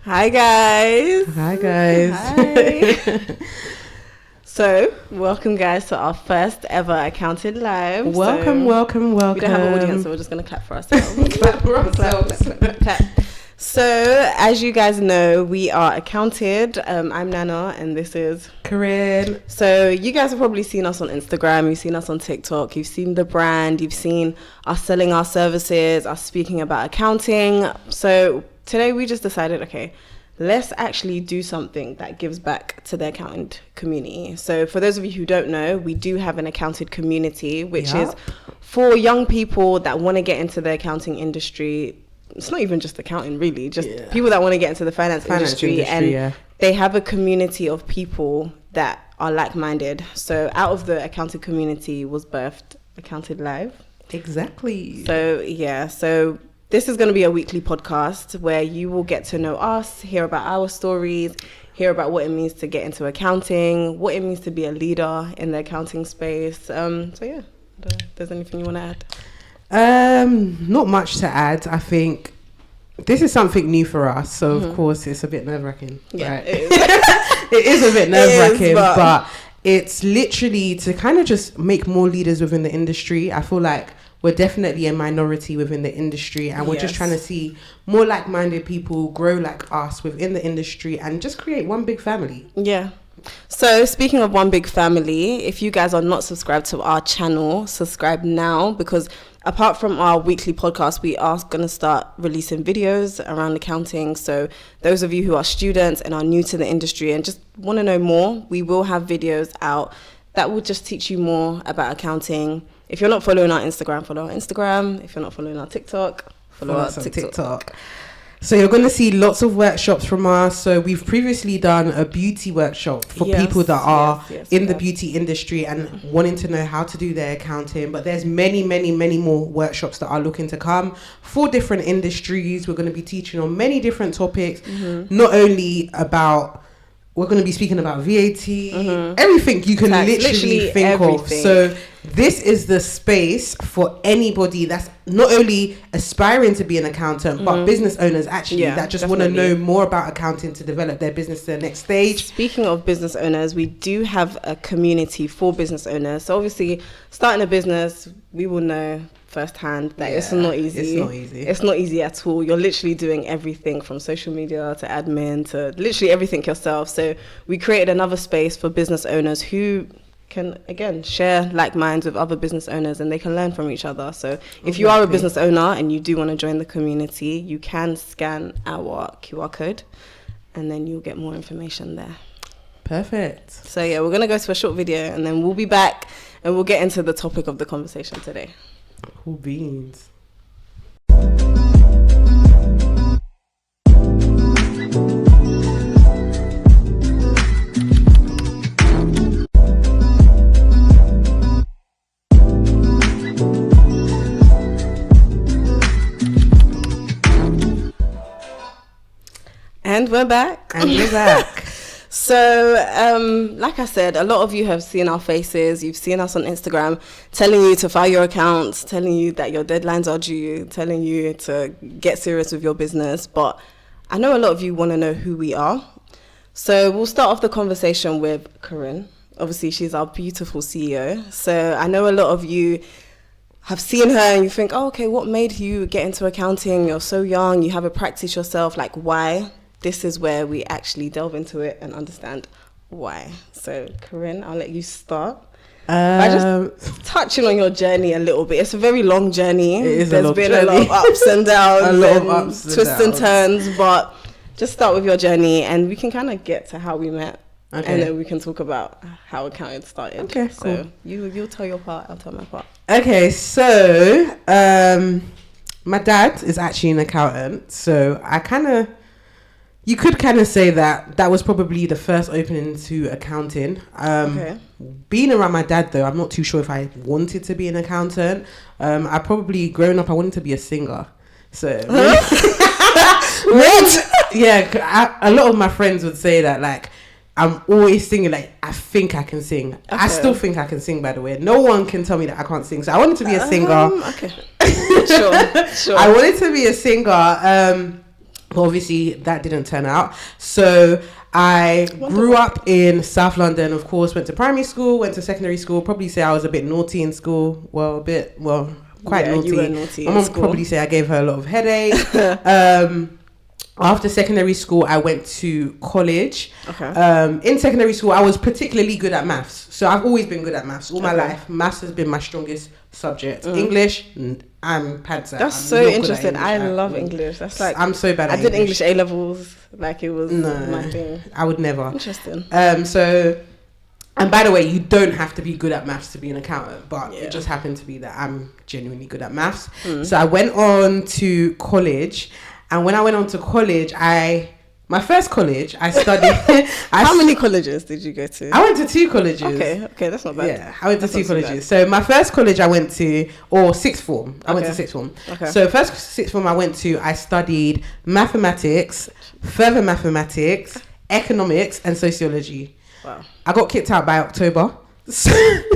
Hi guys. Hi. So, welcome guys to our first ever Accounted Live. Welcome. We don't have an audience, so we're just going to clap for ourselves. Clap for ourselves. Clap. So, as you guys know, we are Accounted. I'm Nana and this is Corinne. So, you guys have probably seen us on Instagram, you've seen us on TikTok, you've seen the brand, you've seen us selling our services, us speaking about accounting. So, today we just decided, okay, let's actually do something that gives back to the accountant community. So for those of you who don't know, we do have an accounted community, which is for young people that want to get into the accounting industry. It's not even just accounting, really, just people that want to get into the finance industry. And they have a community of people that are like-minded. So out of the accounted community was birthed Accounted Live. Exactly. So this is going to be a weekly podcast where you will get to know us, hear about our stories, hear about what it means to get into accounting, what it means to be a leader in the accounting space. If there's anything you want to add? Not much to add. I think this is something new for us, so of course it's a bit nerve-wracking. Yeah, right? It is a bit nerve-wracking, but it's literally to kind of just make more leaders within the industry. I feel like we're definitely a minority within the industry, and we're just trying to see more like-minded people grow like us within the industry and just create one big family. Yeah. So speaking of one big family, if you guys are not subscribed to our channel, subscribe now, because apart from our weekly podcast, we are going to start releasing videos around accounting. So those of you who are students and are new to the industry and just want to know more, we will have videos out that will just teach you more about accounting. If you're not following our Instagram, follow our Instagram. If you're not following our TikTok, follow our TikTok. So you're going to see lots of workshops from us. So we've previously done a beauty workshop for people that are in the beauty industry and wanting to know how to do their accounting. But there's many more workshops that are looking to come for different industries. We're going to be teaching on many different topics, not only about... We're going to be speaking about VAT, everything you can literally think of. So this is the space for anybody that's not only aspiring to be an accountant, but business owners actually that just want to know more about accounting to develop their business to the next stage. Speaking of business owners, we do have a community for business owners. So obviously, starting a business, we will know firsthand that it's not easy. It's not easy at all. You're literally doing everything from social media to admin to literally everything yourself. So we created another space for business owners who can, again, share like minds with other business owners and they can learn from each other. So if you are a business owner and you do want to join the community, you can scan our QR code and then you'll get more information there. Perfect. So we're going to go to a short video and then we'll be back and we'll get into the topic of the conversation today. Cool beans. And we're back. So, like I said, a lot of you have seen our faces. You've seen us on Instagram telling you to file your accounts, telling you that your deadlines are due, telling you to get serious with your business. But I know a lot of you want to know who we are. So we'll start off the conversation with Corinne. Obviously, she's our beautiful CEO. So I know a lot of you have seen her and you think, oh, okay, what made you get into accounting? You're so young, you haven't practiced yourself. Like, why? This is where we actually delve into it and understand why. So, Corinne, I'll let you start. By just touching on your journey a little bit. It's a very long journey. There's been a lot of ups and downs, twists and turns, but just start with your journey and we can kind of get to how we met. Okay. And then we can talk about how accounting started. Okay, cool. So you'll tell your part, I'll tell my part. Okay, so my dad is actually an accountant, so you could kind of say that was probably the first opening to accounting. Being around my dad, though, I'm not too sure if I wanted to be an accountant. I probably, growing up, I wanted to be a singer. So, what? Yeah, a lot of my friends would say that, like, I'm always singing, like, I think I can sing. Okay. I still think I can sing, by the way. No one can tell me that I can't sing. So I wanted to be a singer. Okay. Sure. I wanted to be a singer. Obviously, that didn't turn out. So I grew up in South London, of course, went to primary school, went to secondary school. Probably say I was a bit naughty in school. Quite naughty. You were naughty. My mum would probably say I gave her a lot of headache. After secondary school, I went to college. Okay. In secondary school, I was particularly good at maths. So I've always been good at maths all my life. Maths has been my strongest subject. English, I'm pantser. That's so interesting. I love English. That's like, I'm so bad at English. I did English A-levels. Like, it was my thing. I would never. Interesting. And by the way, you don't have to be good at maths to be an accountant, but it just happened to be that I'm genuinely good at maths. So I went on to college, and when I went on to college, my first college, I studied. How many colleges did you go to? I went to 2 colleges. Okay, that's not bad. Yeah, I went to 2 colleges. So my first college I went to, or sixth form, I went to sixth form. Okay. So first sixth form I went to, I studied mathematics, further mathematics, economics, and sociology. Wow. I got kicked out by October.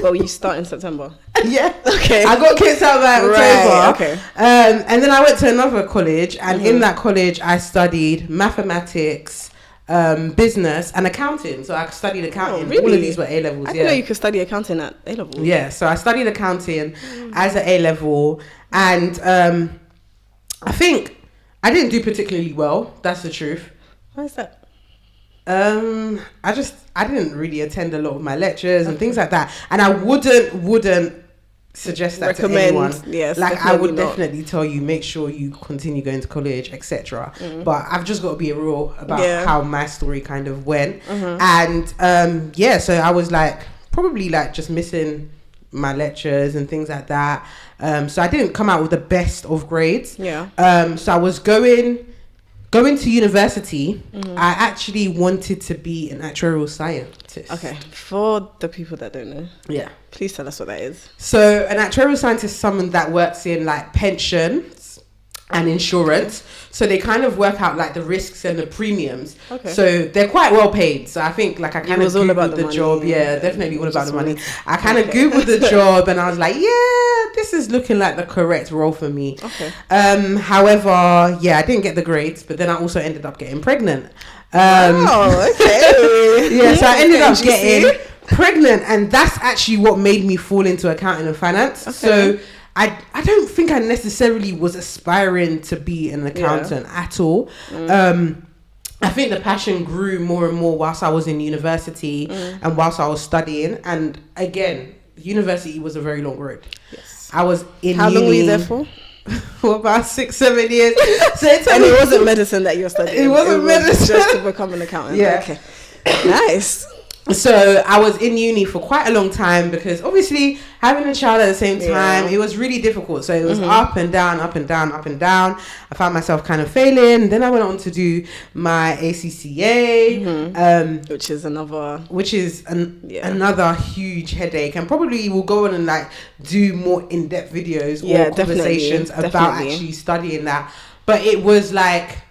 Well, you start in September. Yeah. Okay. I got kicked out by October. Right, okay. And then I went to another college, and in that college I studied mathematics, business, and accounting. So I studied accounting. Really? All of these were A levels. I didn't know you could study accounting at A level. Yeah. So I studied accounting as an A level, and I think I didn't do particularly well. That's the truth. Why is that? I didn't really attend a lot of my lectures and things like that, and I wouldn't suggest that to anyone. Yes, like I would definitely tell you, make sure you continue going to college, etc. But I've just got to be real about how my story kind of went, and so I was probably just missing my lectures and things like that. So I didn't come out with the best of grades. So I was going to university. I actually wanted to be an actuarial scientist. Okay, for the people that don't know, please tell us what that is. So an actuarial scientist is someone that works in pensions and insurance. So they kind of work out the risks and the premiums. Okay. So they're quite well paid. So I think I kind of googled the job. Yeah, definitely all about the money. I kind of googled the job and I was like, yeah, this is looking like the correct role for me. Okay. However, I didn't get the grades, but then I also ended up getting pregnant. Okay. So I ended up getting pregnant, and that's actually what made me fall into accounting and finance. Okay. So I don't think I necessarily was aspiring to be an accountant at all. I think the passion grew more and more whilst I was in university and whilst I was studying. And again, university was a very long road. Yes. I was in How long were you there for? About 6-7 years. And it wasn't medicine that you're studying. It wasn't medicine. Just to become an accountant. Yeah. Okay. Nice. So I was in uni for quite a long time because obviously having a child at the same time, it was really difficult. So it was up and down, up and down, up and down. I found myself kind of failing. Then I went on to do my ACCA, which is another huge headache, and probably we'll go on and do more in-depth videos or conversations about actually studying that. But it was that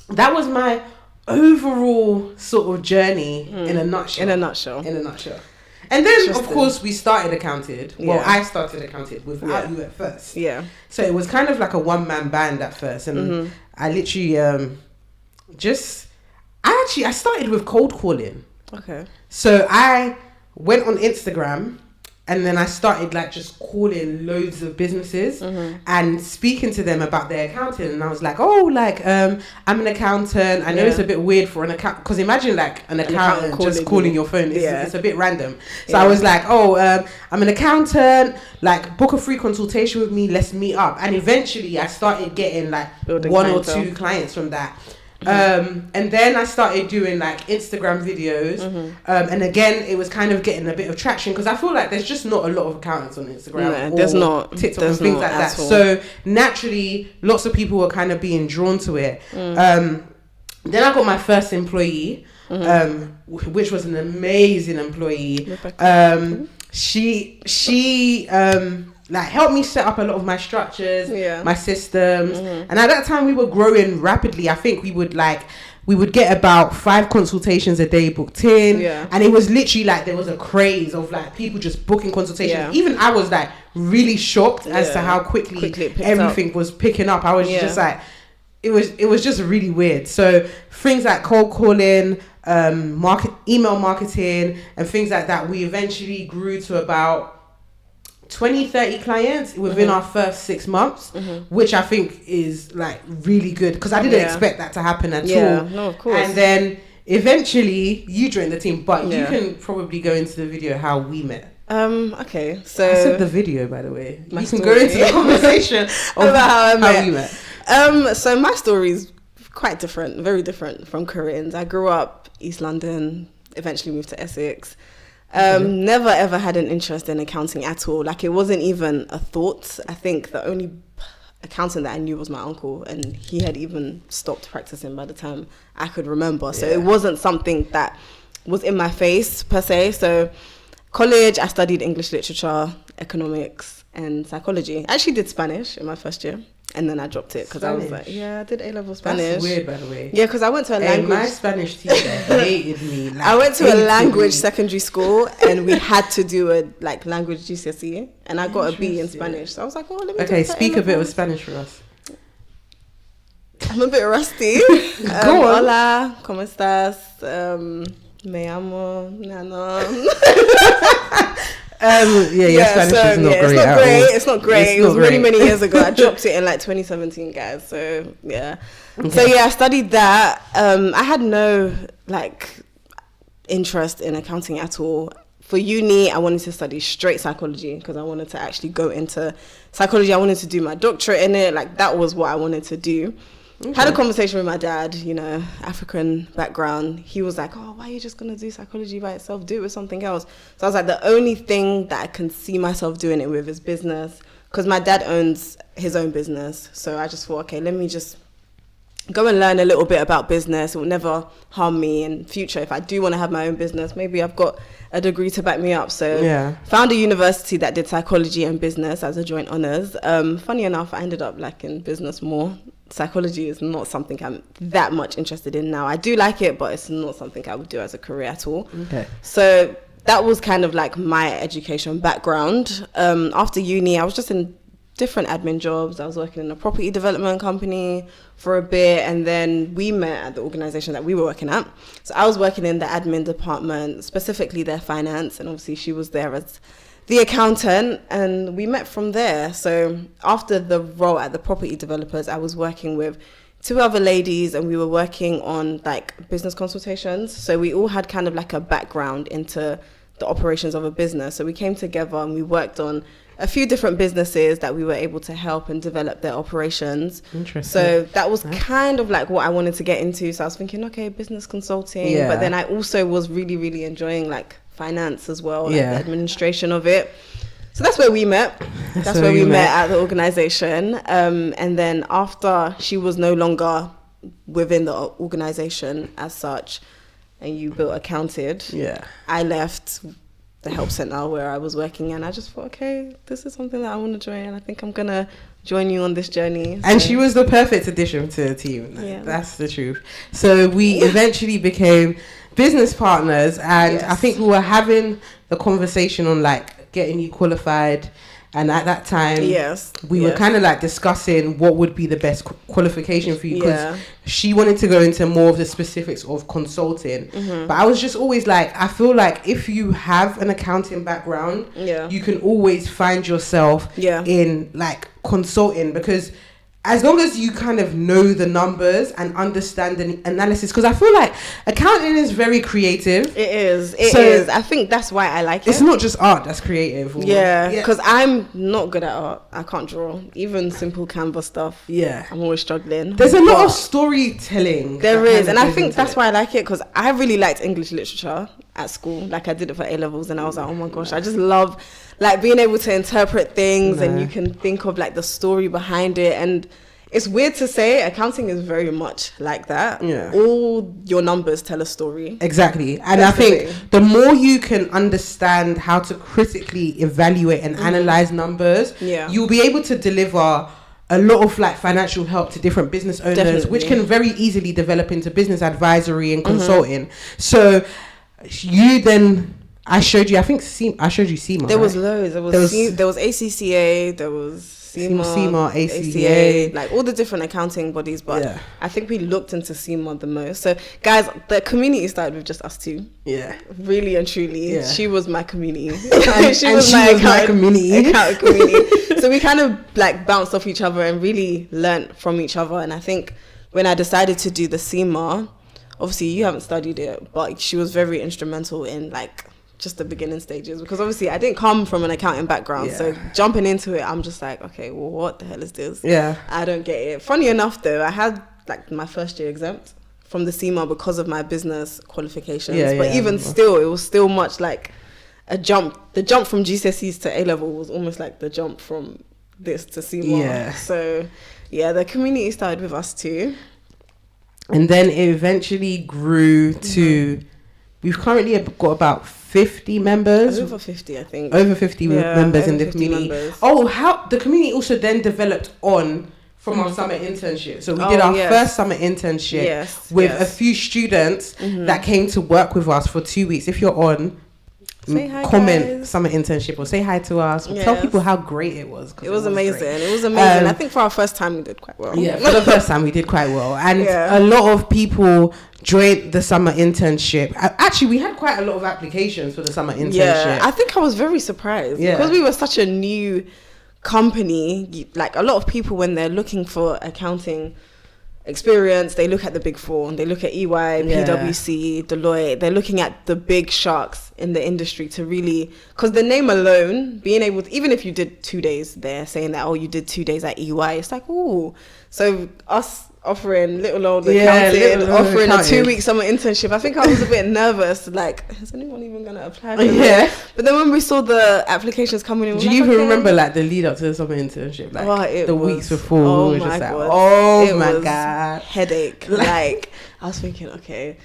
was my overall sort of journey in a nutshell. And then of course we started accounted. Well, I started accounted without you at first. Yeah. So it was kind of like a one-man band at first, and I literally I started with cold calling. Okay. So I went on Instagram. And then I started just calling loads of businesses and speaking to them about their accounting. And I was like, I'm an accountant. I know it's a bit weird for an accountant. Because imagine an accountant just calling your phone. It's a bit random. So I was like, I'm an accountant. Book a free consultation with me. Let's meet up. And eventually I started getting one or two clients from that. And then I started doing Instagram videos, and again it was kind of getting a bit of traction because I feel there's just not a lot of accountants on Instagram. There's not TikTok and things like that. So naturally, lots of people were kind of being drawn to it. Then I got my first employee, which was an amazing employee. She helped me set up a lot of my structures, my systems. And at that time we were growing rapidly. I think we would get about 5 consultations a day booked in. And it was literally there was a craze of people just booking consultations. Even I was really shocked as to how quickly everything was picking up. I was just it was just really weird. So things like cold calling, email marketing and things like that, we eventually grew to about 20-30 clients within our first 6 months, which I think is like really good, because I didn't expect that to happen at all. No, of course. And then eventually you joined the team, but you can probably go into the video how we met. Okay, so I said the video, by the way. You can go into the conversation about how we met. So my story is quite different, very different from Corinne's. I grew up East London, eventually moved to Essex. Never ever had an interest in accounting at all. Like, it wasn't even a thought. I think the only accountant that I knew was my uncle, and he had even stopped practicing by the time I could remember. So it wasn't something that was in my face per se. So college, I studied English literature, economics, and psychology. I actually did Spanish in my first year, and then I dropped it because I was like, I did A-level Spanish. That's weird, by the way. Yeah, because I went to a language. My Spanish teacher hated me. Like, I went to a language secondary school, and we had to do a language GCSE, and I got a B in Spanish. So I was like, let me do speak a bit of Spanish for us. I'm a bit rusty. Go on. Hola, ¿cómo estás? Me amo, Nana. Spanish is not great. It's not great. It was many years ago. I dropped it in 2017, guys. So yeah. Okay. So yeah, I studied that. I had no interest in accounting at all. For uni, I wanted to study straight psychology because I wanted to actually go into psychology. I wanted to do my doctorate in it. That was what I wanted to do. Okay. Had a conversation with my dad, African background. He was like, why are you just going to do psychology by itself? Do it with something else. So I was like, the only thing that I can see myself doing it with is business, because my dad owns his own business. So I just thought, okay, let me just go and learn a little bit about business. It will never harm me in future. If I do want to have my own business, maybe I've got a degree to back me up. So found a university that did psychology and business as a joint honours. Funny enough, I ended up liking business more. Psychology is not something I'm that much interested in now. I do like it, but it's not something I would do as a career at all. Okay. So that was kind of my education background. After uni, I was just in different admin jobs. I was working in a property development company for a bit, and then we met at the organisation that we were working at. So I was working in the admin department, specifically their finance, and obviously she was there as the accountant, and we met from there. So after the role at the property developers, I was working with 2 other ladies, and we were working on business consultations. So we all had kind of a background into the operations of a business. So we came together and we worked on a few different businesses that we were able to help and develop their operations. Interesting. So that was kind of what I wanted to get into. So I was thinking, okay, business consulting. But then I also was really, really enjoying finance as well, the administration of it. So that's where we met. That's where we met at the organization. And then after she was no longer within the organization as such, and you built Accounted, I left the help center where I was working, and I just thought, okay, this is something that I want to join, and I think I'm gonna join you on this journey. So. And she was the perfect addition to the team. That's the truth. So we eventually became business partners, and I think we were having the conversation on getting you qualified, and at that time we were kind of discussing what would be the best qualification for you, because she wanted to go into more of the specifics of consulting, but I was just always I feel if you have an accounting background, you can always find yourself in consulting, because as long as you kind of know the numbers and understand the analysis, because I feel accounting is very creative. It is. I think that's why I like it. It's not just art that's creative. Because I'm not good at art. I can't draw. Even simple Canva stuff. I'm always struggling. There's a lot of storytelling. There is. And I think that's why I like it, because I really liked English literature at school. I did it for A-levels, and I was oh my gosh, I just love being able to interpret things, and you can think of the story behind it. And it's weird to say, accounting is very much like that. All your numbers tell a story. Exactly. And I think the more you can understand how to critically evaluate and analyze numbers, you'll be able to deliver a lot of financial help to different business owners, which can very easily develop into business advisory and consulting. So you then, I showed you CIMA. There was loads. There was ACCA, there was CIMA, ACA, like all the different accounting bodies. But I think we looked into CIMA the most. So guys, the community started with just us two. Yeah. Really and truly. Yeah. She was my community. and she was my community. So we kind of like bounced off each other and really learnt from each other. And I think when I decided to do the CIMA, obviously you haven't studied it, but she was very instrumental in like just the beginning stages, because obviously I didn't come from an accounting background. So jumping into it, I'm just like, okay, well, what the hell is this? I don't get it. Funny enough though, I had like my first year exempt from the CIMA because of my business qualifications, but even still, it was still much like a jump. The jump from GCSEs to A-level was almost like the jump from this to CIMA. So the community started with us too, and then it eventually grew to we've currently got about 50 members. Over 50, I think. Over 50 members in the community. Members. Oh, how the community also then developed on from our summer internship. So we did our first summer internship with a few students that came to work with us for 2 weeks. If you're on, comment guys. Summer internship or say hi to us. Tell people how great it was. It was amazing. It was amazing. I think for our first time we did quite well. Yeah, for the first time we did quite well. And a lot of people joined the summer internship. Actually, we had quite a lot of applications for the summer internship. Yeah, I think I was very surprised because we were such a new company. Like a lot of people, when they're looking for accounting experience, they look at the big four and they look at EY, PwC, Deloitte. They're looking at the big sharks in the industry to really, because the name alone, being able to, even if you did 2 days there, saying that, oh, you did 2 days at EY, it's like, ooh. So us offering little old accounting, offering a 2-week summer internship, I think I was a bit nervous, like, is anyone even going to apply for this? But then when we saw the applications coming in, do you even remember like the lead up to the summer internship, like the weeks before? Oh my god, oh my god, headache. Like I was thinking, okay,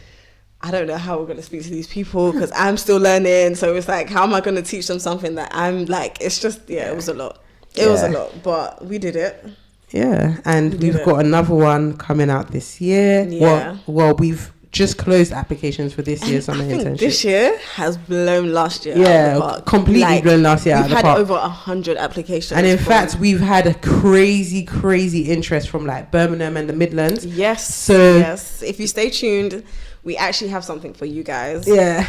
I don't know how we're going to speak to these people because I'm still learning. So it's like, how am I going to teach them something that I'm like, it's just, it was a lot. It was a lot, but we did it. Yeah, and we've got another one coming out this year. Yeah. Well, we've just closed applications for this year's summer internship. This year has blown last year. Yeah, completely blown last year. We've had over 100 applications, and in fact, we've had a crazy interest from like Birmingham and the Midlands. Yes. So if you stay tuned, we actually have something for you guys. Yeah.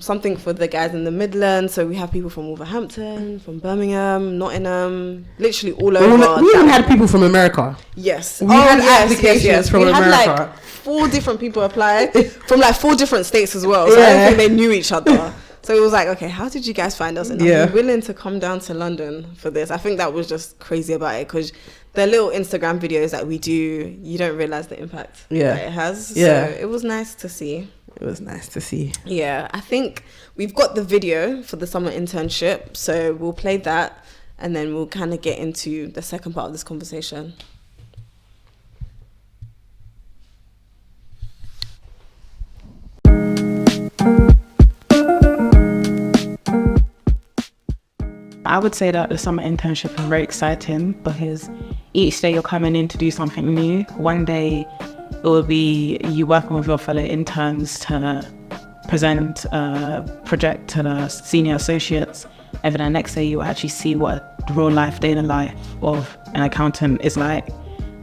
Something for the guys in the Midlands. So we have people from Wolverhampton, from Birmingham, Nottingham, literally all over. We even had people from America. Yes. We had applications from America. Had like 4 different people apply from like 4 different states as well. So I don't think they knew each other. So it was like, okay, how did you guys find us? And are you willing to come down to London for this? I think that was just crazy about it, because the little Instagram videos that we do, you don't realize the impact that it has. Yeah. So it was nice to see. It was nice to see. Yeah, I think we've got the video for the summer internship. So we'll play that and then we'll kind of get into the second part of this conversation. I would say that the summer internship is very exciting because each day you're coming in to do something new. One day it will be you working with your fellow interns to present a project to the senior associates, and then the next day you actually see what the real life, day-to-day life of an accountant is like.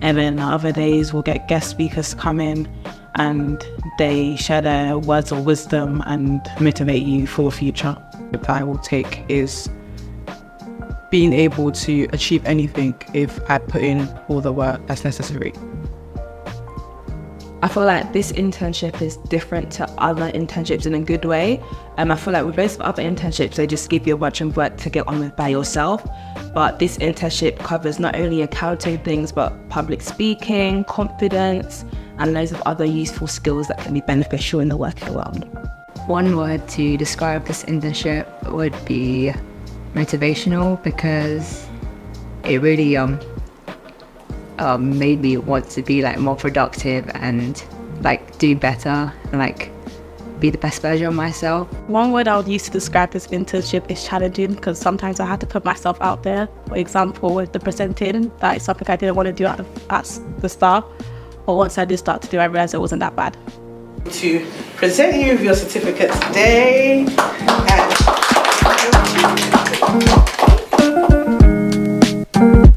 And then the other days we'll get guest speakers to come in and they share their words of wisdom and motivate you for the future. The that I will take is being able to achieve anything if I put in all the work that's necessary. I feel like this internship is different to other internships in a good way. I feel like with most other internships, they just give you a bunch of work to get on with by yourself. But this internship covers not only accounting things, but public speaking, confidence, and loads of other useful skills that can be beneficial in the working world. One word to describe this internship would be motivational, because it really made me want to be like more productive and like do better and like be the best version of myself. One word I would use to describe this internship is challenging, because sometimes I had to put myself out there. For example, with the presenting, that is something I didn't want to do at the start, but once I did start to do, I realized it wasn't that bad. To present you with your certificate today. And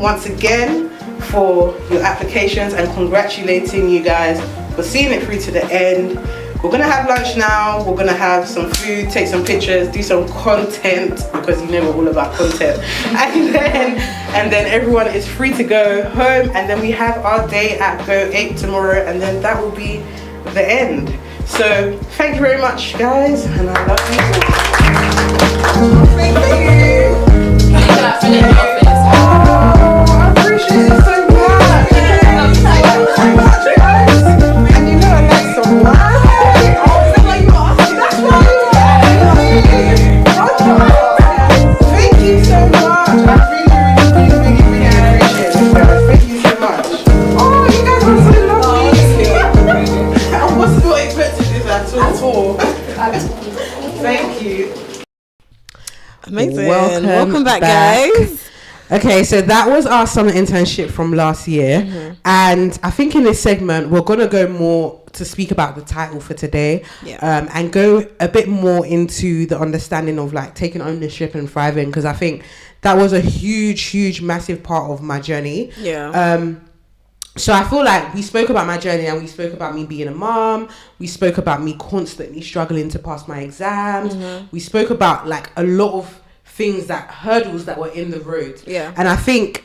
once again for your applications and congratulating you guys for seeing it through to the end. We're gonna have lunch now. We're gonna have some food, take some pictures, do some content, because you know we're all about content. And then everyone is free to go home, and then we have our day at Go 8 tomorrow, and then that will be the end. So thank you very much, guys, and I love you all. Thank you. I appreciate it so much. And you know I like some wine. Thank you so much. I really appreciate it, guys. Thank you so much. Oh, you guys are so lovely. I was not expecting this at all. Thank you. Amazing. Welcome back, guys. Okay, so that was our summer internship from last year. And I think in this segment, we're going to go more to speak about the title for today, and go a bit more into the understanding of like taking ownership and thriving, because I think that was a huge, massive part of my journey. So I feel like we spoke about my journey, and we spoke about me being a mom. We spoke about me constantly struggling to pass my exams. We spoke about like a lot of things, that hurdles that were in the road. And I think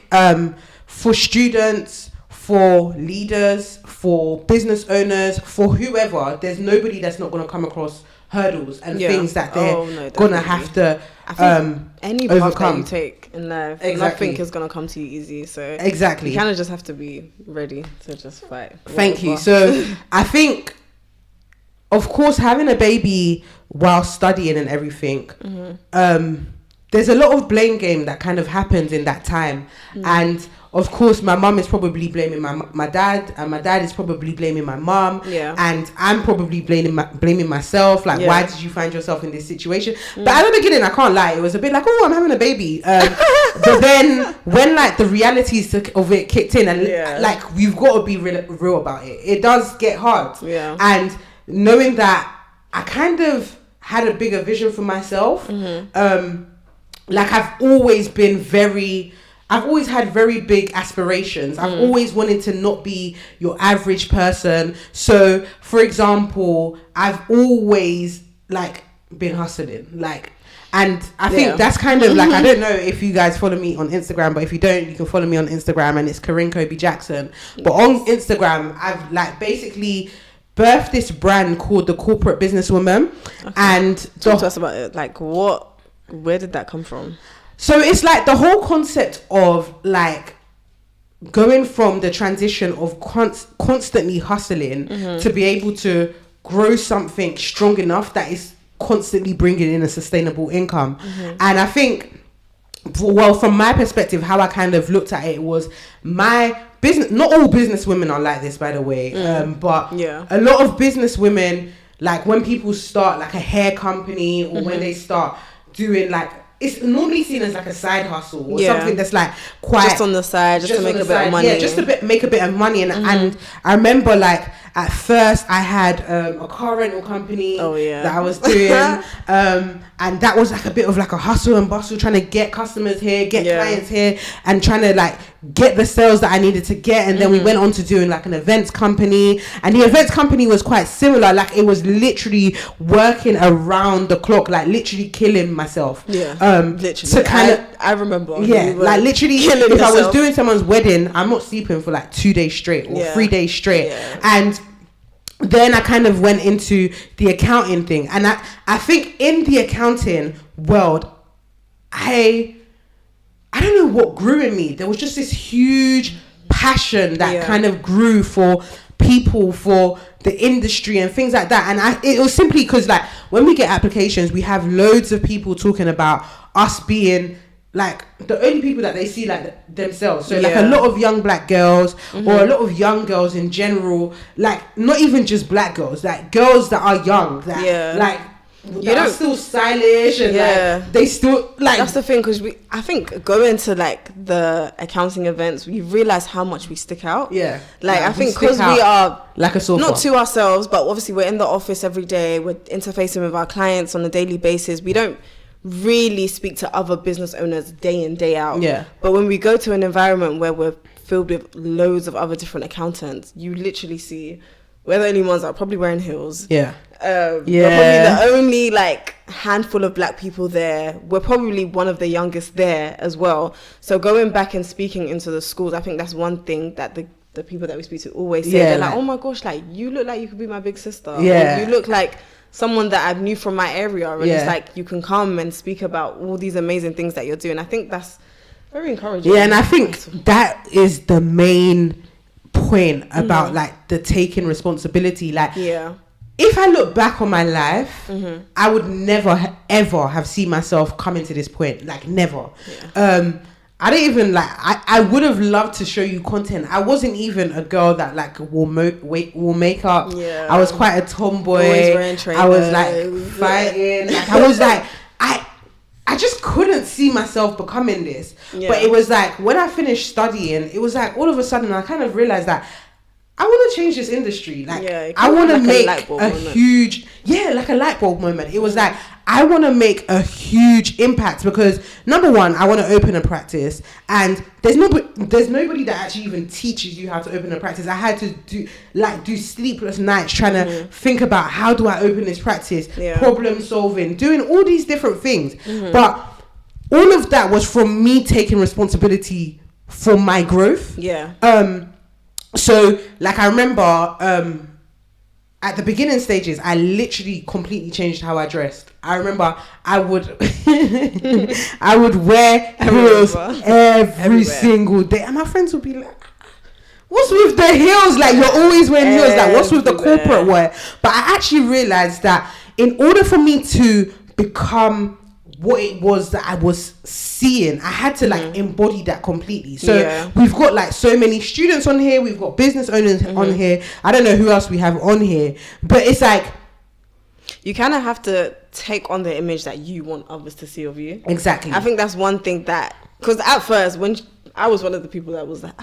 for students, for leaders, for business owners, for whoever, there's nobody that's not going to come across hurdles and things that they're gonna have to any path that you take in life, nothing is gonna come to you easy. So you kind of just have to be ready to just fight. Thank you. So I think, of course, having a baby while studying and everything, there's a lot of blame game that kind of happens in that time. And of course, my mum is probably blaming my dad, and my dad is probably blaming my mum, and I'm probably blaming myself. Like, why did you find yourself in this situation? But at the beginning, I can't lie, it was a bit like, oh, I'm having a baby. But then when like the realities of it kicked in, and like we've got to be real about it. It does get hard. And knowing that I kind of had a bigger vision for myself. Like I've always had very big aspirations. I've always wanted to not be your average person. So, for example, I've always like been hustling, like, and I think that's kind of like, I don't know if you guys follow me on Instagram, but if you don't, you can follow me on Instagram, and it's Corinne Kobe Jackson. But on Instagram, I've like basically birthed this brand called The Corporate Businesswoman. And talk to us about it. Like, where did that come from? So it's like the whole concept of like going from the transition of constantly hustling to be able to grow something strong enough that is constantly bringing in a sustainable income. And I think, well, from my perspective, how I kind of looked at it was my business. Not all business women are like this, by the way, but a lot of business women, like when people start like a hair company, or when they start doing like, it's normally seen as like a side hustle or something that's like quite just on the side, just to make a bit of money. Yeah, just to make a bit of money. And I remember like at first I had a car rental company that I was doing, and that was like a bit of like a hustle and bustle, trying to get customers here, get clients here, and trying to like get the sales that I needed to get. And then we went on to doing like an events company, and the events company was quite similar. Like it was literally working around the clock, like literally killing myself. Literally. To kind of, I remember. Like literally, if I was doing someone's wedding, I'm not sleeping for like 2 days straight or 3 days straight. And then I kind of went into the accounting thing, and I think in the accounting world, I don't know what grew in me. There was just this huge passion that kind of grew for people, for the industry and things like that. And it was simply because like when we get applications, we have loads of people talking about us being like the only people that they see like themselves. So like a lot of young black girls, or a lot of young girls in general, like not even just black girls, like girls that are young, that like that are still stylish, and like they still like, that's the thing, because I think going to like the accounting events, we realize how much we stick out. I think because we are like a sofa, not to ourselves, but obviously we're in the office every day, we're interfacing with our clients on a daily basis, we don't really speak to other business owners day in, day out. Yeah. But when we go to an environment where we're filled with loads of other different accountants, you literally see we're the only ones that are probably wearing heels. Yeah. We're probably the only like handful of black people there. We're probably one of the youngest there as well. So going back and speaking into the schools, I think that's one thing that the people that we speak to always say. They're like, oh my gosh, like you look like you could be my big sister. Yeah. Or you look like someone that I knew from my area. And it's like you can come and speak about all these amazing things that you're doing. I think that's very encouraging. Yeah, and I think that is the main point about like the taking responsibility. Like, if I look back on my life, I would never ever have seen myself coming to this point. Like, never. I don't even like. I would have loved to show you content. I wasn't even a girl that like wore makeup. I was quite a tomboy. I was like fighting. Like, I was like I just couldn't see myself becoming this. But it was like when I finished studying, it was like all of a sudden I kind of realized that I want to change this industry. Like, I want to make a huge, like a light bulb moment. It was like, I want to make a huge impact because number one, I want to open a practice, and there's nobody that actually even teaches you how to open a practice. I had to do sleepless nights trying to think about how do I open this practice, problem solving, doing all these different things. But all of that was from me taking responsibility for my growth. So, like, I remember at the beginning stages, I literally completely changed how I dressed. I remember I would wear heels every single day. And my friends would be like, what's with the heels? Like, you're always wearing heels. Like, what's with the corporate wear? But I actually realized that in order for me to become what it was that I was seeing, I had to like embody that completely. So we've got like so many students on here, we've got business owners on here. I don't know who else we have on here, but it's like you kind of have to take on the image that you want others to see of you. Exactly. I think that's one thing that, because at first when I was one of the people that was like,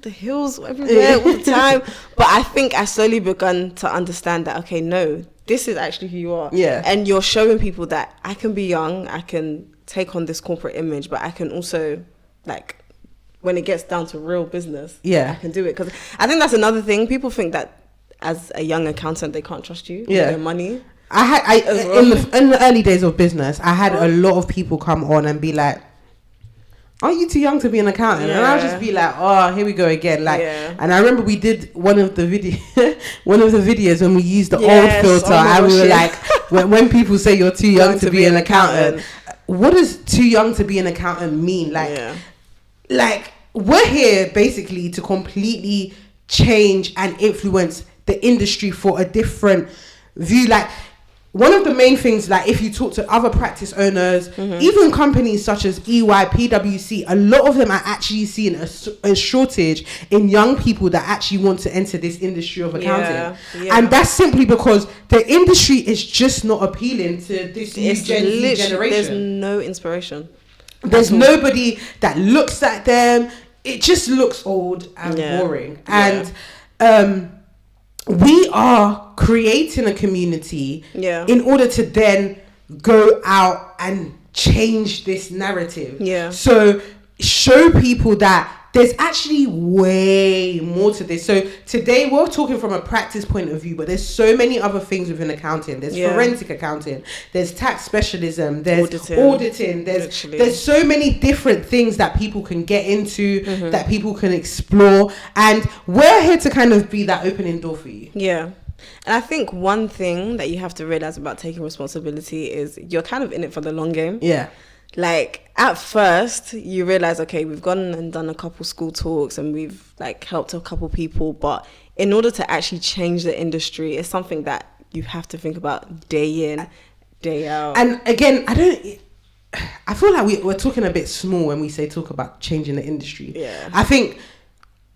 the heels everywhere all the time. But I think I slowly begun to understand that, okay, no, this is actually who you are. And you're showing people that I can be young, I can take on this corporate image, but I can also, like, when it gets down to real business, I can do it. Because I think that's another thing. People think that as a young accountant, they can't trust you with their money. In the early days of business, I had a lot of people come on and be like, aren't you too young to be an accountant? And I'll just be like, oh, here we go again. Like, and I remember we did one of the videos when we used the old filter, and we were like, when people say you're too young to be an accountant, what does too young to be an accountant mean? Like we're here basically to completely change and influence the industry for a different view. Like, one of the main things, like if you talk to other practice owners, even companies such as EY, PwC, a lot of them are actually seeing a shortage in young people that actually want to enter this industry of accounting. And that's simply because the industry is just not appealing to this new Gen Z generation. There's no inspiration. There's nobody that looks like them. It just looks old and boring. And we are creating a community in order to then go out and change this narrative. So show people that there's actually way more to this. So today we're talking from a practice point of view, but there's so many other things within accounting. There's forensic accounting, there's tax specialism, there's auditing, there's so many different things that people can get into, that people can explore, and we're here to kind of be that opening door for you. And I think one thing that you have to realize about taking responsibility is you're kind of in it for the long game. Like, at first you realize, okay, we've gone and done a couple school talks and we've like helped a couple people, but in order to actually change the industry, it's something that you have to think about day in, day out. And again, I feel like we're talking a bit small when we say talk about changing the industry. I think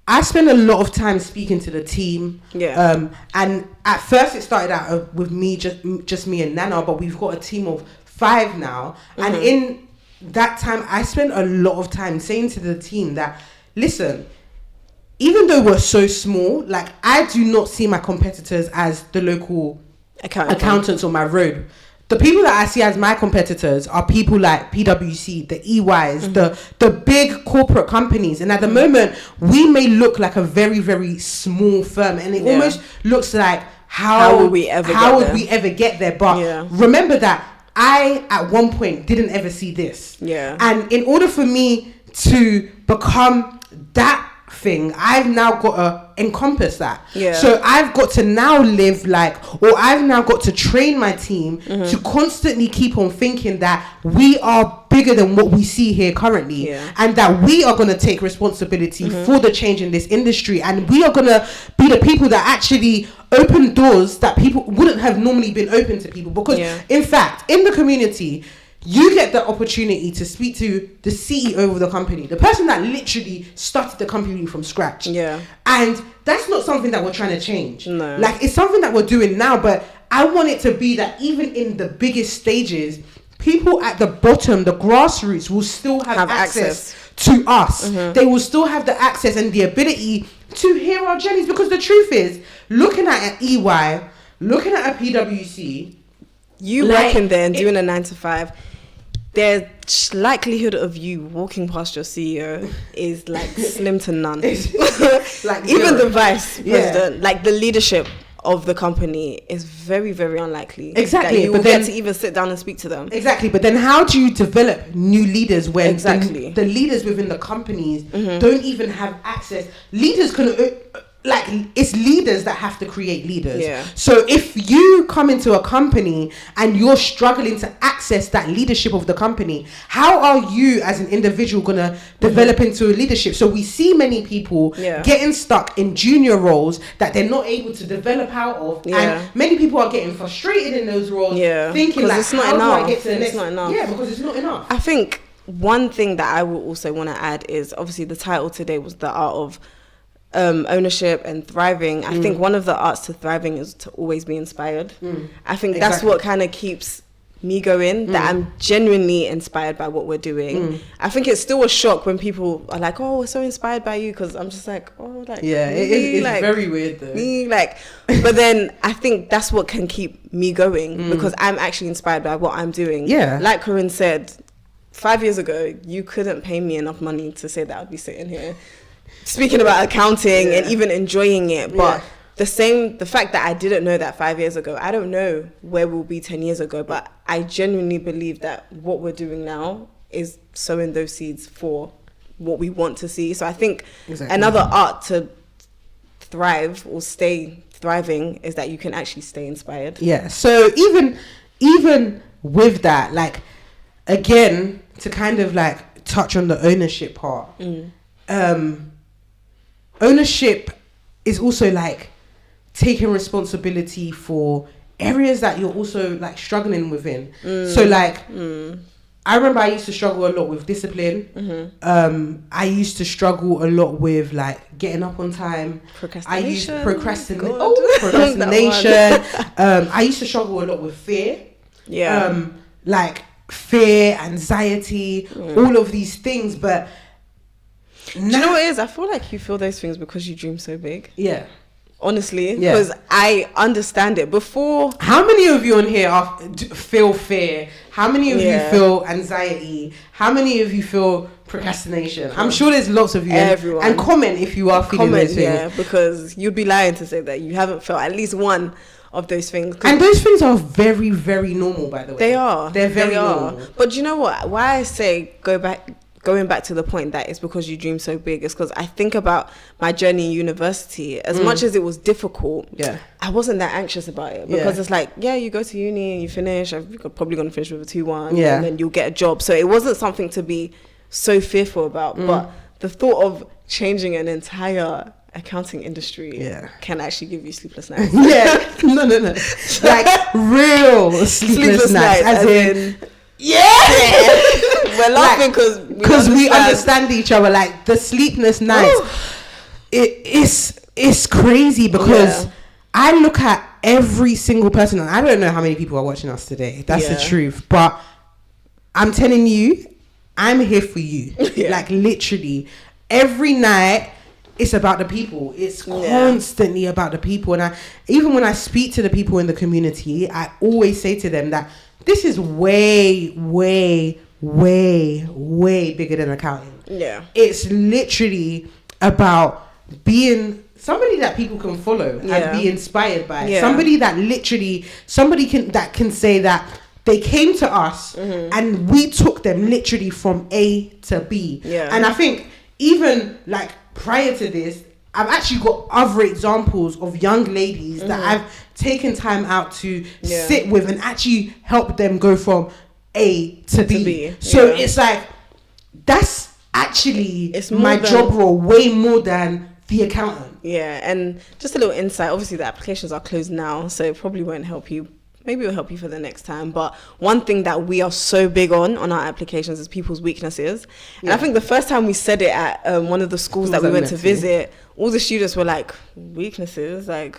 I spend a lot of time speaking to the team. And at first it started out with me, just me and Nana, but we've got a team of 5 now. And in that time, I spent a lot of time saying to the team that, listen, even though we're so small, like, I do not see my competitors as the local accountants on my road. the people that I see as my competitors are people like PwC, the EYs, the big corporate companies. And at the moment, we may look like a very, very small firm. And it almost looks like, how would we ever get there? But remember that I, at one point, didn't ever see this. Yeah. And in order for me to become that thing, I've now got to encompass that. Yeah. So I've got to now live or I've now got to train my team to constantly keep on thinking that we are bigger than what we see here currently, and that we are going to take responsibility for the change in this industry, and we are going to be the people that actually open doors that people wouldn't have normally been open to people. Because in fact, in the community, you get the opportunity to speak to the CEO of the company, the person that literally started the company from scratch. Yeah. And that's not something that we're trying to change. No. Like, it's something that we're doing now, but I want it to be that even in the biggest stages, people at the bottom, the grassroots, will still have access to us. They will still have the access and the ability to hear our journeys. Because the truth is, looking at an EY, looking at a PwC, you working there and doing a 9 to 5, there's likelihood of you walking past your CEO is like slim to none. Like even the vice president, like the leadership of the company, is very, very unlikely. Exactly. That you will get to even sit down and speak to them. Exactly. But then how do you develop new leaders when the leaders within the companies don't even have access? Leaders can... it's leaders that have to create leaders. Yeah. So if you come into a company and you're struggling to access that leadership of the company, how are you as an individual going to develop into a leadership? So we see many people getting stuck in junior roles that they're not able to develop out of. And many people are getting frustrated in those roles, thinking like, it's not how enough. do I get to the next? Not enough. Yeah, because it's not enough. I think one thing that I will also want to add is, obviously the title today was the art of ownership and thriving. I think one of the arts to thriving is to always be inspired. I think that's what kind of keeps me going, that I'm genuinely inspired by what we're doing. I think it's still a shock when people are like, oh, we're so inspired by you, because I'm just like, oh, like, it's like, very weird though. But then I think that's what can keep me going, because I'm actually inspired by what I'm doing. Like Corinne said, 5 years ago, you couldn't pay me enough money to say that I'd be sitting here speaking about accounting and even enjoying it. But the fact that I didn't know that 5 years ago, I don't know where we'll be 10 years ago, but I genuinely believe that what we're doing now is sowing those seeds for what we want to see. So I think another art to thrive or stay thriving is that you can actually stay inspired. Yeah. So even with that, like, again, to kind of like touch on the ownership part, ownership is also like taking responsibility for areas that you're also like struggling within. So like I remember I used to struggle a lot with discipline. I used to struggle a lot with like getting up on time. Procrastination. Procrastination. I used to struggle a lot with fear. Like fear, anxiety, all of these things. But do you know what it is? I feel like you feel those things because you dream so big. Yeah. Honestly, because I understand it. Before, how many of you on here feel fear? How many of you feel anxiety? How many of you feel procrastination? I'm sure there's lots of you. Everyone. And comment if you are feeling those things. Yeah, because you'd be lying to say that you haven't felt at least one of those things. And those things are very, very normal, by the way. They are. They're very normal. But do you know what? Why I say going back to the point that it's because you dream so big is because I think about my journey in university. As much as it was difficult, I wasn't that anxious about it, because it's like, you go to uni and you finish, you're probably going to finish with a 2-1 and then you'll get a job. So it wasn't something to be so fearful about. But the thought of changing an entire accounting industry can actually give you sleepless nights. No. Like real sleepless nights. As in we're laughing because we understand each other. Like the sleepless nights, it's crazy, because I look at every single person, and I don't know how many people are watching us today. That's the truth. But I'm telling you, I'm here for you. Like literally every night. It's about the people. It's constantly about the people. And even when I speak to the people in the community, I always say to them that this is way bigger than accounting. Yeah. It's literally about being somebody that people can follow and be inspired by. Yeah. Somebody that can say that they came to us and we took them literally from A to B. Yeah. And I think even like prior to this, I've actually got other examples of young ladies that I've taken time out to sit with and actually help them go from A to B. So it's like, that's actually my job role way more than the accountant. Yeah, and just a little insight. Obviously, the applications are closed now, so it probably won't help you. Maybe it'll help you for the next time. But one thing that we are so big on our applications is people's weaknesses. And I think the first time we said it at one of the schools that we went to visit, all the students were like, weaknesses? Like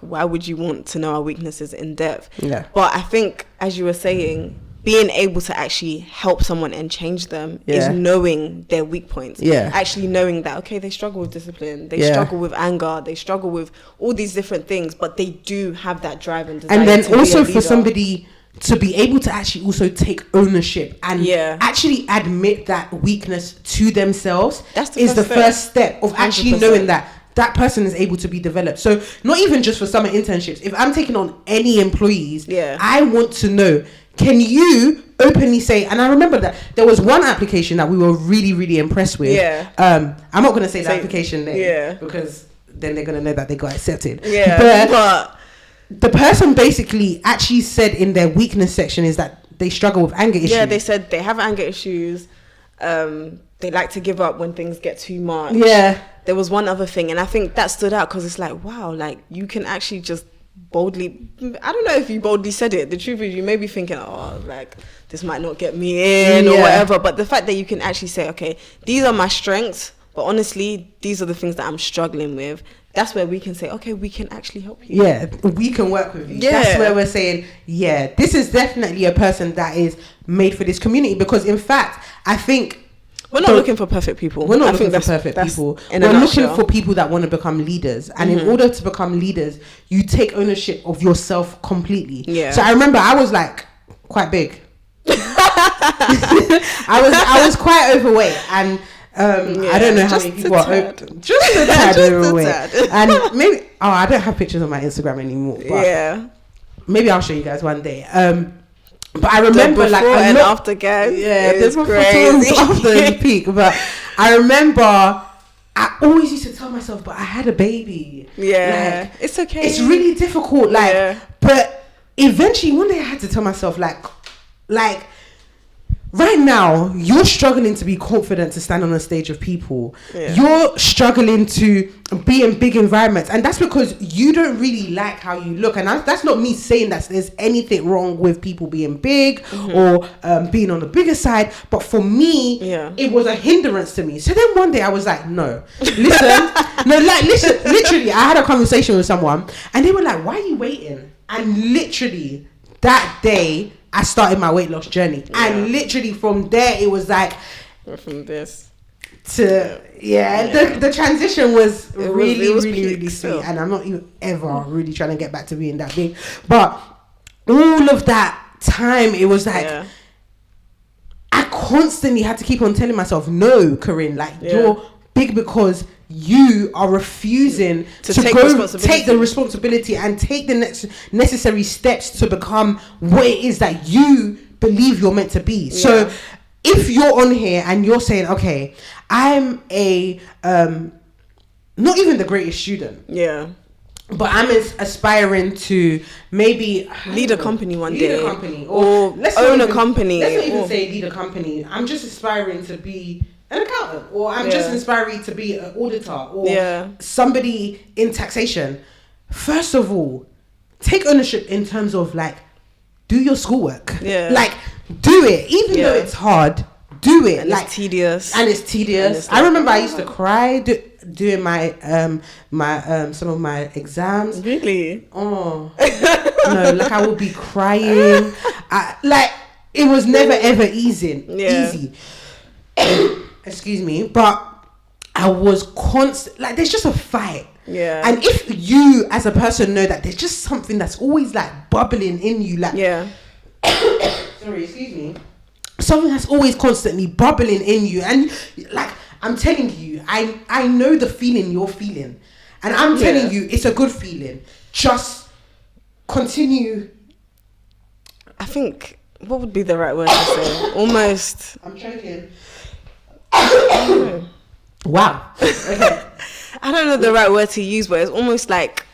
why would you want to know our weaknesses in depth? Yeah. But I think, as you were saying, being able to actually help someone and change them is knowing their weak points. Yeah. Actually knowing that, okay, they struggle with discipline, they struggle with anger, they struggle with all these different things, but they do have that drive and desire. And then to also be a for leader. somebody to be able to actually also take ownership and actually admit that weakness to themselves is the first step of actually 100%. knowing that person is able to be developed. So not even just for summer internships. If I'm taking on any employees, I want to know, can you openly say, and I remember that there was one application that we were really, really impressed with. Yeah. I'm not going to say the application name because then they're going to know that they got accepted. Yeah. But the person basically actually said in their weakness section is that they struggle with anger issues. Yeah, they said they have anger issues. They like to give up when things get too much. Yeah. There was one other thing, and I think that stood out because it's like, wow, like you can actually just boldly, I don't know if you boldly said it. The truth is, you may be thinking, oh, like this might not get me in or whatever. But the fact that you can actually say, okay, these are my strengths, but honestly, these are the things that I'm struggling with. That's where we can say, okay, we can actually help you. Yeah, we can work with you. Yeah. That's where we're saying, yeah, this is definitely a person that is made for this community. Because in fact, I think we're not looking for perfect people. We're not looking for perfect people. We're looking for people that want to become leaders. And in order to become leaders, you take ownership of yourself completely. Yeah. So I remember I was like quite big. I was quite overweight, and I don't know how many people are just a tad overweight. And maybe I don't have pictures on my Instagram anymore. But maybe I'll show you guys one day. But I remember like and after, guys. Yeah, the before after the peak. But I remember I always used to tell myself, but I had a baby. Yeah, like, it's okay. It's really difficult. Like, but eventually one day I had to tell myself, like. Right now, you're struggling to be confident to stand on a stage of people. Yeah. You're struggling to be in big environments. And that's because you don't really like how you look. And that's not me saying that there's anything wrong with people being big or being on the bigger side. But for me, it was a hindrance to me. So then one day I was like, no, listen. Literally, I had a conversation with someone and they were like, why are you waiting? And literally that day, I started my weight loss journey, and literally from there it was like from this to the transition was really sweet, and I'm not even ever really trying to get back to being that big, but all of that time it was like I constantly had to keep on telling myself, no, Corinne, like you're big because you are refusing to take the responsibility and take the necessary steps to become what it is that you believe you're meant to be. So if you're on here and you're saying, okay, I'm a not even the greatest student, but I'm aspiring to maybe lead a company one day, lead a company, or own a company. Let's not even say lead a company. I'm just aspiring to be an accountant, or I'm just inspiring to be an auditor, or somebody in taxation. First of all, take ownership in terms of like, do your schoolwork. Like, do it, even though it's hard. Do it. And like it's tedious. And it's tedious. I remember I used to cry doing my some of my exams. Really? Oh no! Like I would be crying. Like it was never ever easy. Excuse me, but I was constant. Like there's just a fight. And if you as a person know that there's just something that's always like bubbling in you, like sorry, excuse me, something that's always constantly bubbling in you, and like I'm telling you, I know the feeling you're feeling, and I'm telling you it's a good feeling. Just continue. I think, what would be the right word to say? Almost. I'm choking. Wow. Okay. I don't know the right word to use, but it's almost like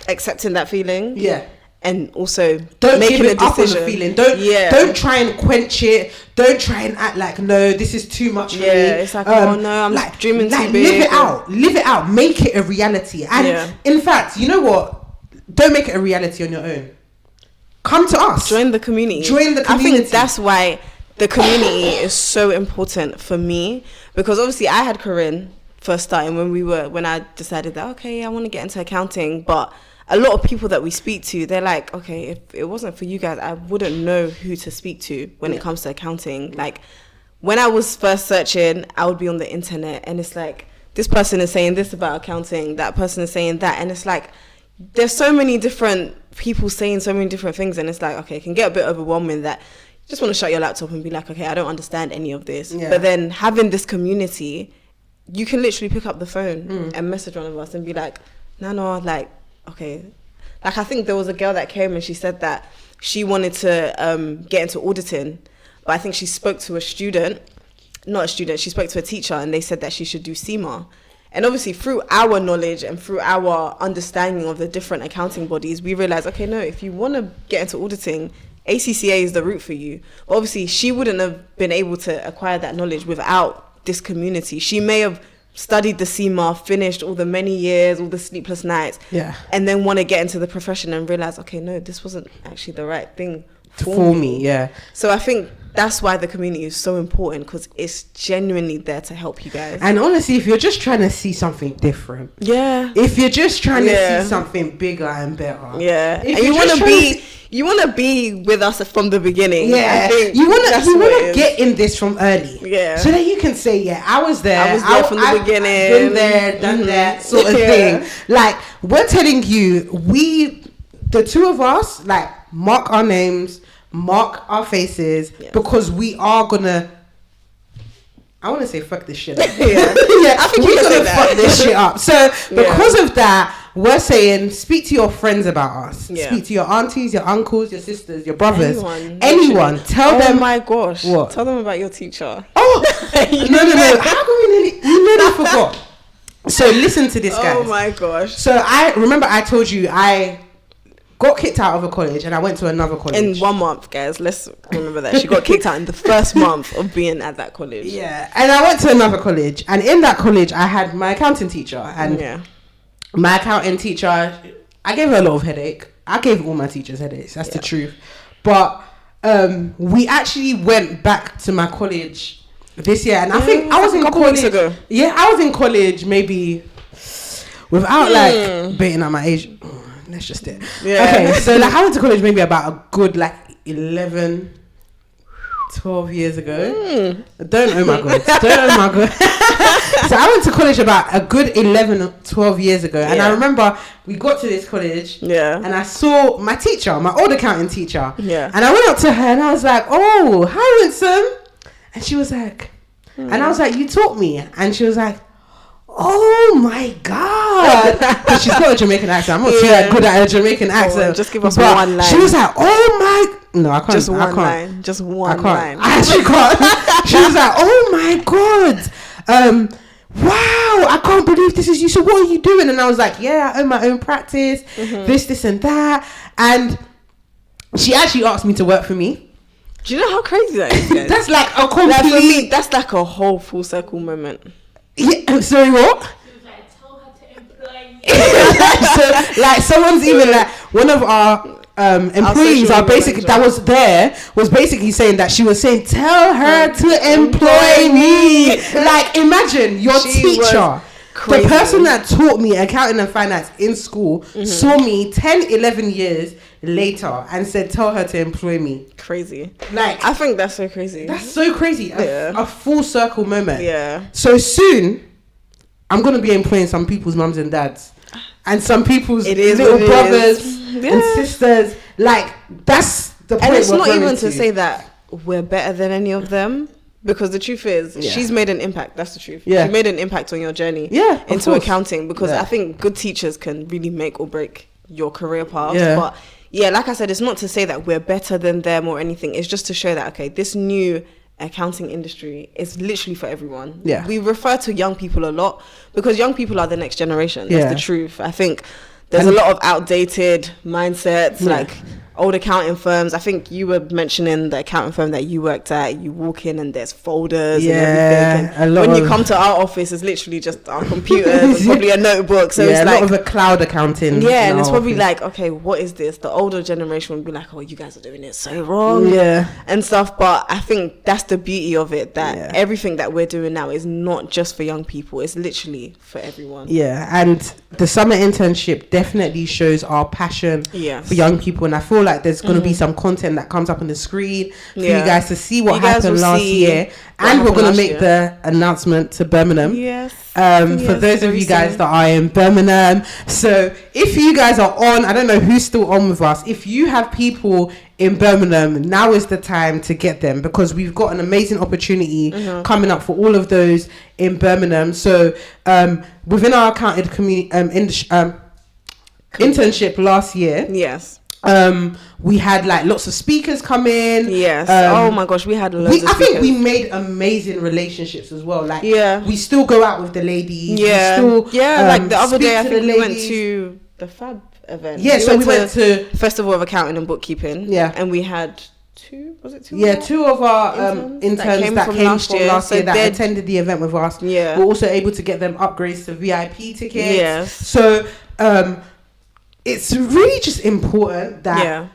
accepting that feeling. Yeah. And also don't making give it a up on decision. the feeling. Don't try and quench it. Don't try and act like, no, this is too much for me. Yeah, it's like, oh no, I'm like, dreaming too big. Live it out. Make it a reality. And in fact, you know what? Don't make it a reality on your own. Come to us. Join the community. I think that's why the community is so important for me, because obviously I had Corinne first starting when I decided that, okay, I want to get into accounting, but a lot of people that we speak to, they're like, okay, if it wasn't for you guys, I wouldn't know who to speak to when it comes to accounting. Like, when I was first searching, I would be on the internet, and it's like, this person is saying this about accounting, that person is saying that, and it's like, there's so many different people saying so many different things, and it's like, okay, it can get a bit overwhelming that you just want to shut your laptop and be like, okay, I don't understand any of this. But then having this community, you can literally pick up the phone and message one of us and be like, no, like, okay. Like, I think there was a girl that came and she said that she wanted to get into auditing, but I think she spoke to she spoke to a teacher, and they said that she should do CIMA. And obviously through our knowledge and through our understanding of the different accounting bodies, we realized, okay, no, if you want to get into auditing, ACCA is the route for you. But obviously she wouldn't have been able to acquire that knowledge without this community. She may have studied the CIMA, finished all the many years, all the sleepless nights, and then want to get into the profession and realize, okay, no, this wasn't actually the right thing for me. Yeah. So I think that's why the community is so important, because it's genuinely there to help you guys. And honestly, if you're just trying to see something different, if you're just trying to see something bigger and better, and you want to be with us from the beginning. I think you want to get in this from early, so that you can say, I was there from the beginning, been there, done that sort of thing. Like, we're telling you, the two of us, like, mark our names, mark our faces, because we are gonna, I want to say fuck this shit up. I think we're gonna fuck this shit up. So because of that, we're saying, speak to your friends about us. Speak to your aunties, your uncles, your sisters, your brothers, anyone. Tell them. Oh my gosh! What? Tell them about your teacher. Oh no! How come we nearly forgot? So listen to this, guys. Oh my gosh! So I remember I told you I got kicked out of a college and I went to another college. In 1 month, guys. Let's remember that. She got kicked out in the first month of being at that college. Yeah. And I went to another college. And in that college, I had my accounting teacher. And my accounting teacher, I gave her a lot of headache. I gave all my teachers headaches. That's the truth. But we actually went back to my college this year. And I think I was in college. Ago. Yeah, I was in college maybe without like baiting at my age. That's just it. Okay, so like I went to college maybe about a good like 11, 12 years ago. Don't oh my god. So I went to college about a good 11 or 12 years ago, and I remember we got to this college and I saw my teacher, my old accounting teacher, and I went up to her and I was like, oh, hi Winsome. And she was like, and I was like, you taught me. And she was like, oh my god, because she's got a Jamaican accent. I'm not too good at a Jamaican accent. Just give us one line. She was like, oh my, no, I can't. Just one line. Just one line. I actually can't. She was like, oh my god, wow, I can't believe this is you. So what are you doing? And I was like, I own my own practice, this and that. And she actually asked me to work for me. Do you know how crazy that is, guys? That's like a complete. Like for me, that's like a whole full circle moment. Yeah, sorry, what? She was like, tell her to employ me. So, like, someone's even like, one of our employees are basically was basically saying that she was saying, tell her to employ me. Like, imagine your teacher, the person that taught me accounting and finance in school, saw me 10, 11 years later and said, tell her to employ me. Crazy. Like, I think that's so crazy. That's so crazy. A full circle moment. Yeah. So soon, I'm going to be employing some people's mums and dads. And some people's little brothers and sisters. Like, that's the point And it's we're not coming even to say that we're better than any of them, because the truth is, she's made an impact. That's the truth. Yeah. She made an impact on your journey course. into accounting, because I think good teachers can really make or break your career path. Yeah. But yeah, like I said, it's not to say that we're better than them or anything. It's just to show that, okay, this new accounting industry is literally for everyone. Yeah. We refer to young people a lot because young people are the next generation. That's the truth. I think there's a lot of outdated mindsets, like old accounting firms. I think you were mentioning the accounting firm that you worked at. You walk in and there's folders and everything. And when you come to our office, it's literally just our computers and probably a notebook. So it's a like lot of a cloud accounting. Yeah, and it's probably like, okay, what is this? The older generation would be like, oh, you guys are doing it so wrong. Yeah. And stuff. But I think that's the beauty of it, that everything that we're doing now is not just for young people. It's literally for everyone. Yeah, and the summer internship definitely shows our passion for young people, and I feel like there's going to be some content that comes up on the screen for you guys to see what happened last year, and we're going to make the announcement to Birmingham. For those of you guys that are in Birmingham. So if you guys are on, I don't know who's still on with us, if you have people in Birmingham, now is the time to get them, because we've got an amazing opportunity coming up for all of those in Birmingham. So within our accounting community internship last year, we had like lots of speakers come in. Oh my gosh, we had loads of speakers. I think we made amazing relationships as well. Like we still go out with the ladies. We still, like the other day I think we went to the Fab event. So we went to Festival of Accounting and Bookkeeping. And we had two of our interns that came from last year that attended the event with us. We're also able to get them upgrades to VIP tickets. So it's really just important that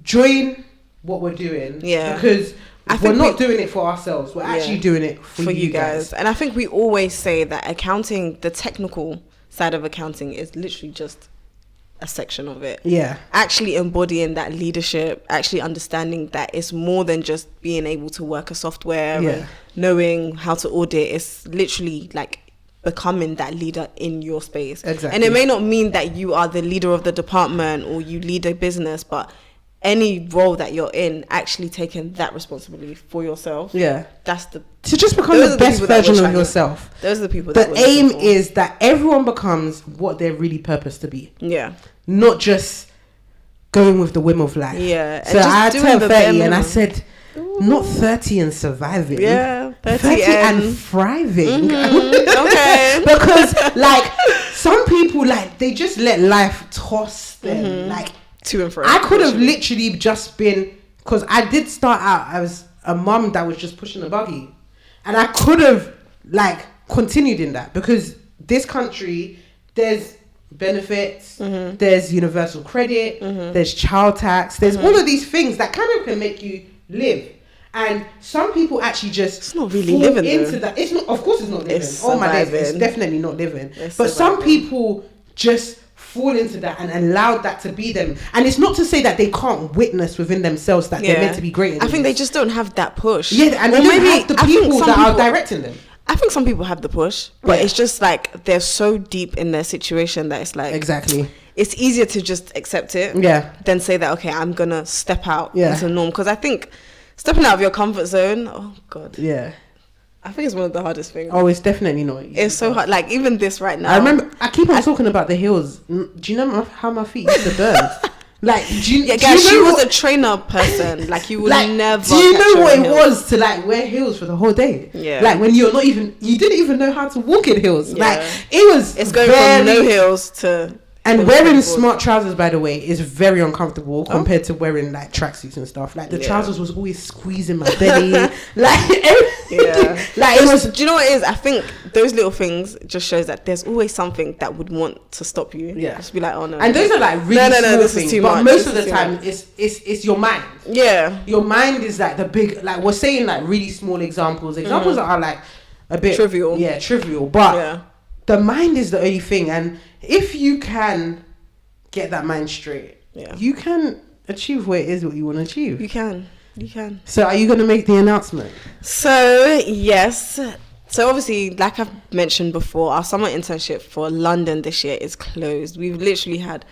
join what we're doing, because we're not doing it for ourselves, we're actually doing it for you guys. And I think we always say that accounting, the technical side of accounting, is literally just a section of it. Actually embodying that leadership, actually understanding that it's more than just being able to work a software and knowing how to audit. It's literally like becoming that leader in your space. And it may not mean that you are the leader of the department or you lead a business, but any role that you're in, actually taking that responsibility for yourself. That's the to just become the best version of yourself. Those are the people. The aim is that everyone becomes what they're really purposed to be. Not just going with the whim of life. So I turned 30 and I said, not 30 and surviving. 30 and thriving. Okay. Because like some people, like they just let life toss them like to and fro. I could have literally just been, because I did start out as a mum that was just pushing a buggy, and I could have like continued in that, because this country, there's benefits, there's universal credit, there's child tax, there's all of these things that kind of can make you live. And some people actually just it's not really living into that. It's not, of course it's not living. My days, it's definitely not living. But some people just fall into that and allowed that to be them. And it's not to say that they can't witness within themselves that they're meant to be great. I think they just don't have that push. And they don't have the people that are directing them. I think some people have the push, but it's just like they're so deep in their situation that it's like it's easier to just accept it than say that, okay, I'm gonna step out as a norm. Because I think stepping out of your comfort zone, oh god, I think it's one of the hardest things. Oh, it's definitely not easy. It's so hard. Like even this right now, I remember I keep on talking about the heels. Do you know how my feet used to burn? Like, guys, she was a trainer person. Like, you would never. Do you know what it was to like wear heels for the whole day? Like when you're not even, you didn't even know how to walk in heels. Like it was. It's going from no heels to. And wearing smart trousers, by the way, is very uncomfortable compared to wearing like tracksuits and stuff. Like the trousers was always squeezing my belly. Like it was. Do you know what it is? I think those little things just shows that there's always something that would want to stop you. Just be like, oh no. And those are like really small this things. Is too but much. Most of the time, it's your mind. Your mind is like the big. Like we're saying, like really small examples. Examples that are like a bit trivial. Trivial. But the mind is the only thing, and if you can get that mind straight, you can achieve what it is what you want to achieve. You can. So are you going to make the announcement? So yes. So obviously, like I've mentioned before, our summer internship for London this year is closed. We've literally had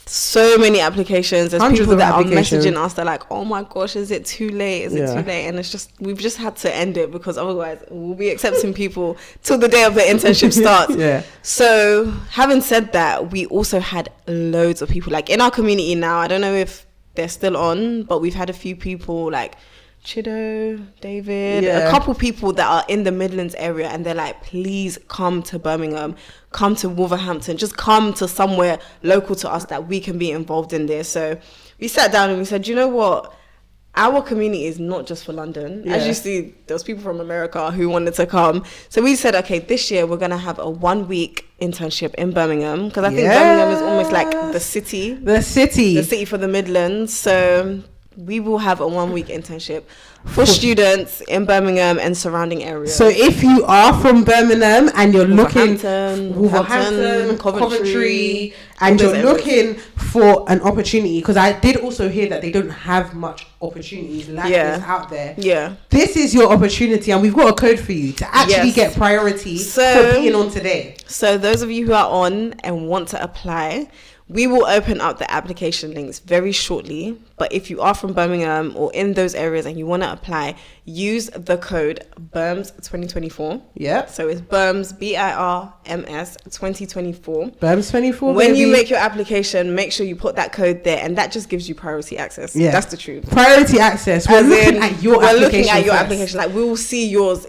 so many applications. There's Hundreds people of that are applications. messaging us. They're like, "Oh my gosh, is it too late? Is it too late?" And it's just we've just had to end it because otherwise we'll be accepting people till the day of the internship starts. Yeah. So having said that, we also had loads of people like in our community now. I don't know if they're still on, but we've had a few people like Chido, David, a couple people that are in the Midlands area, and they're like, please come to Birmingham, come to Wolverhampton, just come to somewhere local to us that we can be involved in this. So we sat down and we said, you know what? Our community is not just for London. As you see, there was people from America who wanted to come. So we said, okay, this year we're going to have a 1 week internship in Birmingham, because I think Birmingham is almost like the city. The city for the Midlands. So we will have a 1 week internship for students in Birmingham and surrounding areas. So if you are from Birmingham and you're looking Wolverhampton, Coventry, and you're looking for an opportunity, because I did also hear that they don't have much opportunities like this out there. Yeah. This is your opportunity, and we've got a code for you to actually get priority for being on today. So those of you who are on and want to apply, we will open up the application links very shortly. But if you are from Birmingham or in those areas and you want to apply, use the code BIRMS2024. Yeah. So it's BIRMS, BIRMS 2024. BIRMS 24. When you make your application, make sure you put that code there, and that just gives you priority access. Yeah. That's the truth. Priority access. We're looking at your application. Like, we will see yours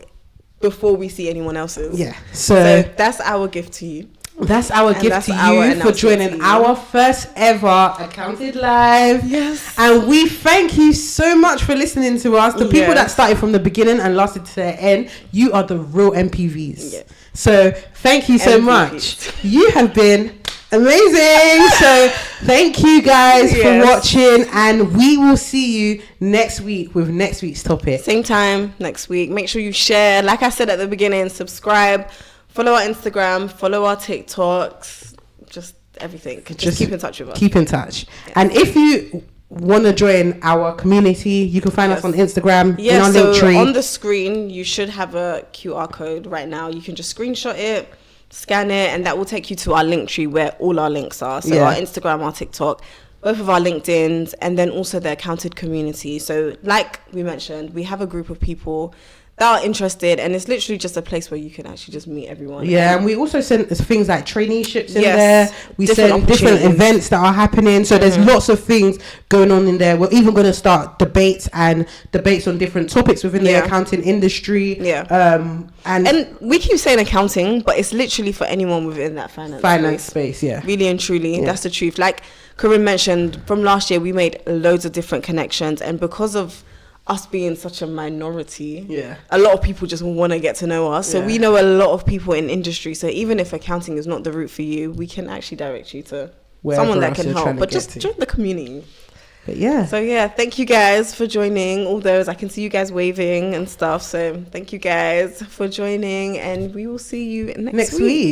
before we see anyone else's. Yeah. So that's our gift to you. That's our gift to you for joining our first ever Accounted Live. Yes. And we thank you so much for listening to us. The people that started from the beginning and lasted to the end, you are the real MPVs. Yes. So thank you so much. You have been amazing. So thank you guys for watching, and we will see you next week with next week's topic. Same time next week. Make sure you share. Like I said at the beginning, subscribe. Follow our Instagram, follow our TikToks, just everything. Just keep in touch with us. Keep in touch. Yeah. And if you want to join our community, you can find us on Instagram. Yeah, so on the screen, you should have a QR code right now. You can just screenshot it, scan it, and that will take you to our link tree where all our links are. So our Instagram, our TikTok, both of our LinkedIns, and then also the Accounted community. So like we mentioned, we have a group of people that are interested, and it's literally just a place where you can actually just meet everyone. Yeah, and we also send things like traineeships in there. We send different events that are happening. So there's lots of things going on in there. We're even going to start debates on different topics within the accounting industry. Yeah. And we keep saying accounting, but it's literally for anyone within that finance space. Yeah. Really and truly, that's the truth. Like Corinne mentioned, from last year we made loads of different connections, and because of us being such a minority, a lot of people just want to get to know us. So we know a lot of people in industry. So even if accounting is not the route for you, we can actually direct you to someone that can help. But just join the community. But yeah. So yeah, thank you guys for joining. All those, I can see you guys waving and stuff. So thank you guys for joining, and we will see you next week.